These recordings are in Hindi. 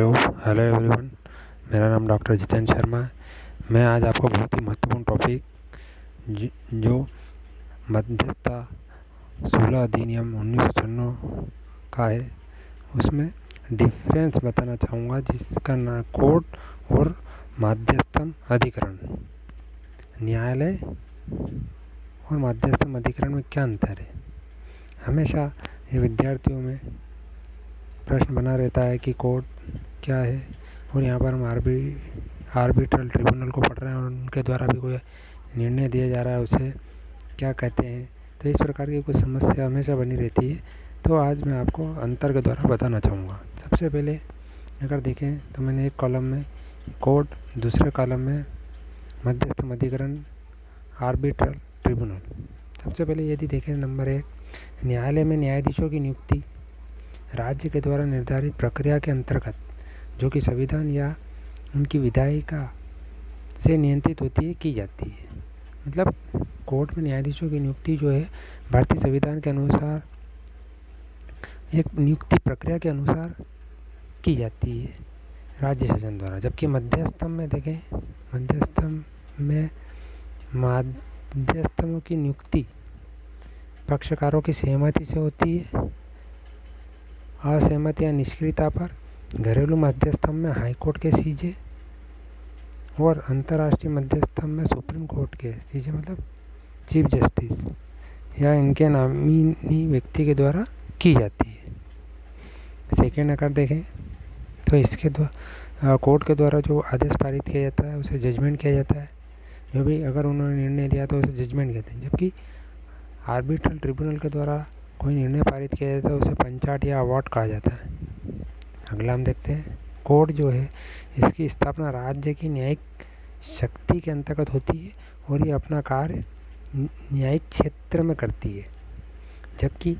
Hello everyone. मेरा नाम डॉक्टर जितेंद्र शर्मा है। मैं आज आपको बहुत ही महत्वपूर्ण टॉपिक जो मध्यस्थता 16 अधिनियम 1996 का है उसमें डिफरेंस बताना चाहूँगा, जिसका नाम कोर्ट और मध्यस्थम अधिकरण। न्यायालय और मध्यस्थम अधिकरण में क्या अंतर है? हमेशा ये विद्यार्थियों में प्रश्न बना रहता है कि कोर्ट क्या है, और यहाँ पर हम आर्बिट्रल ट्रिब्यूनल को पढ़ रहे हैं और उनके द्वारा भी कोई निर्णय दिया जा रहा है, उसे क्या कहते हैं। तो इस प्रकार की कुछ समस्या हमेशा बनी रहती है। तो आज मैं आपको अंतर के द्वारा बताना चाहूँगा। सबसे पहले अगर देखें तो मैंने एक कॉलम में कोर्ट, दूसरे कॉलम में मध्यस्थम अधिकरण, आर्बिट्रल ट्रिब्यूनल। सबसे पहले यदि देखें नंबर 1, न्यायालय में न्यायाधीशों की नियुक्ति राज्य के द्वारा निर्धारित प्रक्रिया के अंतर्गत, जो कि संविधान या उनकी विधायिका से नियंत्रित होती है, की जाती है। मतलब कोर्ट में न्यायाधीशों की नियुक्ति जो है भारतीय संविधान के अनुसार एक नियुक्ति प्रक्रिया के अनुसार की जाती है राज्य शासन द्वारा। जबकि मध्यस्थम में देखें, मध्यस्थम में मध्यस्थों की नियुक्ति पक्षकारों की सहमति से होती है। असहमति या निष्क्रियता पर घरेलू मध्यस्थम में हाईकोर्ट के सीजे और अंतर्राष्ट्रीय मध्यस्थम में सुप्रीम कोर्ट के सीजे, मतलब चीफ जस्टिस या इनके नामिनी व्यक्ति के द्वारा की जाती है। सेकेंड अगर देखें तो इसके द्वारा कोर्ट के द्वारा जो आदेश पारित किया जाता है उसे जजमेंट किया जाता है। जो भी अगर उन्होंने निर्णय दिया तो उसे जजमेंट कहते हैं। जबकि आर्बिट्रल ट्रिब्यूनल के द्वारा कोई निर्णय पारित किया जाता है उसे पंचाट या अवार्ड कहा जाता है। अगला हम देखते हैं, कोर्ट जो है इसकी स्थापना राज्य की न्यायिक शक्ति के अंतर्गत होती है और ये अपना कार्य न्यायिक क्षेत्र में करती है। जबकि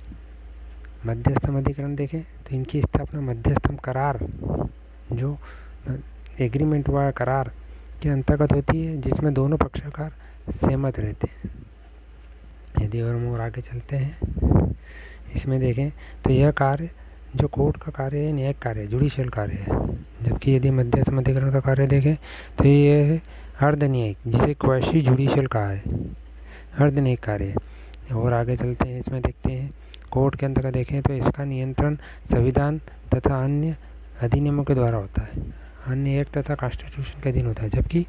मध्यस्थम अधिकरण देखें तो इनकी स्थापना मध्यस्थम करार, जो एग्रीमेंट हुआ करार के अंतर्गत होती है, जिसमें दोनों पक्षकार सहमत रहते हैं। यदि हम और आगे चलते हैं, इसमें देखें तो यह कार्य जो कोर्ट का कार्य है न्यायिक कार्य है, जुडिशियल कार्य है। जबकि यदि मध्यस्थम अधिकरण का कार्य देखें तो ये है अर्ध न्यायिक, जिसे क्वैसी जुडिशियल कहा है, अर्ध न्यायिक कार्य है। और आगे चलते हैं, इसमें देखते हैं कोर्ट के अंतर्गत देखें तो इसका नियंत्रण संविधान तथा अन्य अधिनियमों के द्वारा होता है, अन्य एक्ट तथा कॉन्स्टिट्यूशन के अधीन होता है। जबकि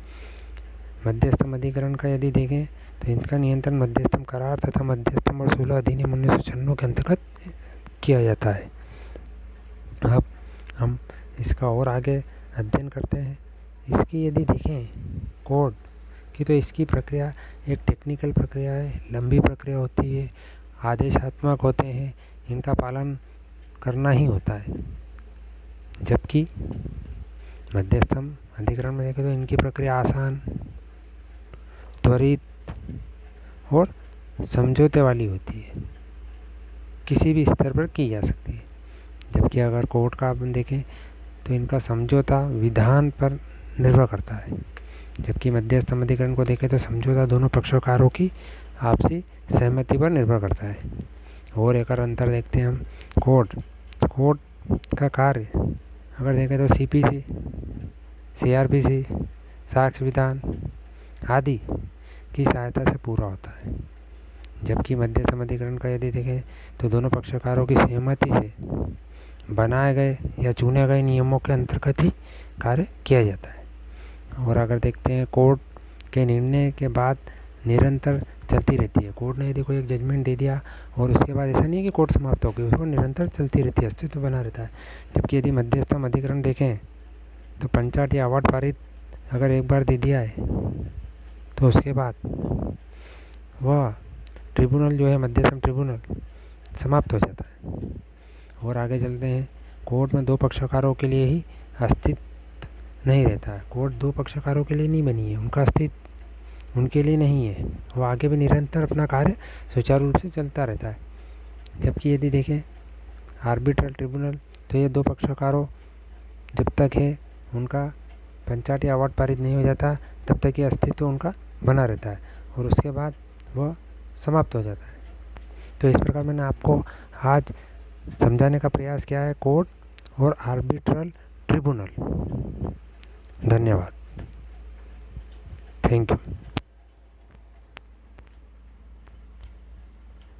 मध्यस्थम अधिकरण का यदि देखें तो इनका नियंत्रण मध्यस्थम करार तथा मध्यस्थम और 16 अधिनियम 1996 के अंतर्गत किया जाता है। अब हम इसका और आगे अध्ययन करते हैं। इसकी यदि देखें कोर्ट की तो इसकी प्रक्रिया एक टेक्निकल प्रक्रिया है, लंबी प्रक्रिया होती है, आदेशात्मक होते हैं, इनका पालन करना ही होता है। जबकि मध्यस्थम अधिकरण में देखें तो इनकी प्रक्रिया आसान, त्वरित और समझौते वाली होती है, किसी भी स्तर पर की जा सकती है। जबकि अगर कोर्ट का अपन देखें तो इनका समझौता विधान पर निर्भर करता है। जबकि मध्यस्थम अधिकरण को देखें तो समझौता दोनों पक्षकारों की आपसी सहमति पर निर्भर करता है। और एक अंतर देखते हैं हम, कोर्ट का कार्य अगर देखें तो सीपीसी, सीआरपीसी, साक्ष्य विधान आदि की सहायता से पूरा होता है। जबकि मध्यस्थम अधिकरण का यदि देखें तो दोनों पक्षकारों की सहमति से बनाए गए या चुने गए नियमों के अंतर्गत ही कार्य किया जाता है। और अगर देखते हैं कोर्ट के निर्णय के बाद निरंतर चलती रहती है। कोर्ट ने यदि कोई एक जजमेंट दे दिया और उसके बाद ऐसा नहीं है कि कोर्ट समाप्त हो गई, उसको निरंतर चलती रहती है, अस्तित्व बना रहता है। जबकि यदि मध्यस्थम अधिकरण देखें तो पंचाट या अवार्ड पारित अगर एक बार दे दिया है तो उसके बाद वह ट्रिब्यूनल जो है मध्यस्थम ट्रिब्यूनल समाप्त हो जाता है। और आगे चलते हैं, कोर्ट में दो पक्षकारों के लिए ही अस्तित्व नहीं रहता है। कोर्ट दो पक्षकारों के लिए नहीं बनी है, उनका अस्तित्व उनके लिए नहीं है, वो आगे भी निरंतर अपना कार्य सुचारू रूप से चलता रहता है। जबकि यदि देखें आर्बिट्रल ट्रिब्यूनल तो ये दो पक्षकारों जब तक है उनका पंचाट या अवार्ड पारित नहीं हो जाता तब तक ये अस्तित्व उनका बना रहता है और उसके बाद वह समाप्त हो जाता है। तो इस प्रकार मैंने आपको आज समझाने का प्रयास किया है कोर्ट और आर्बिट्रल ट्रिब्यूनल। धन्यवाद। Thank you.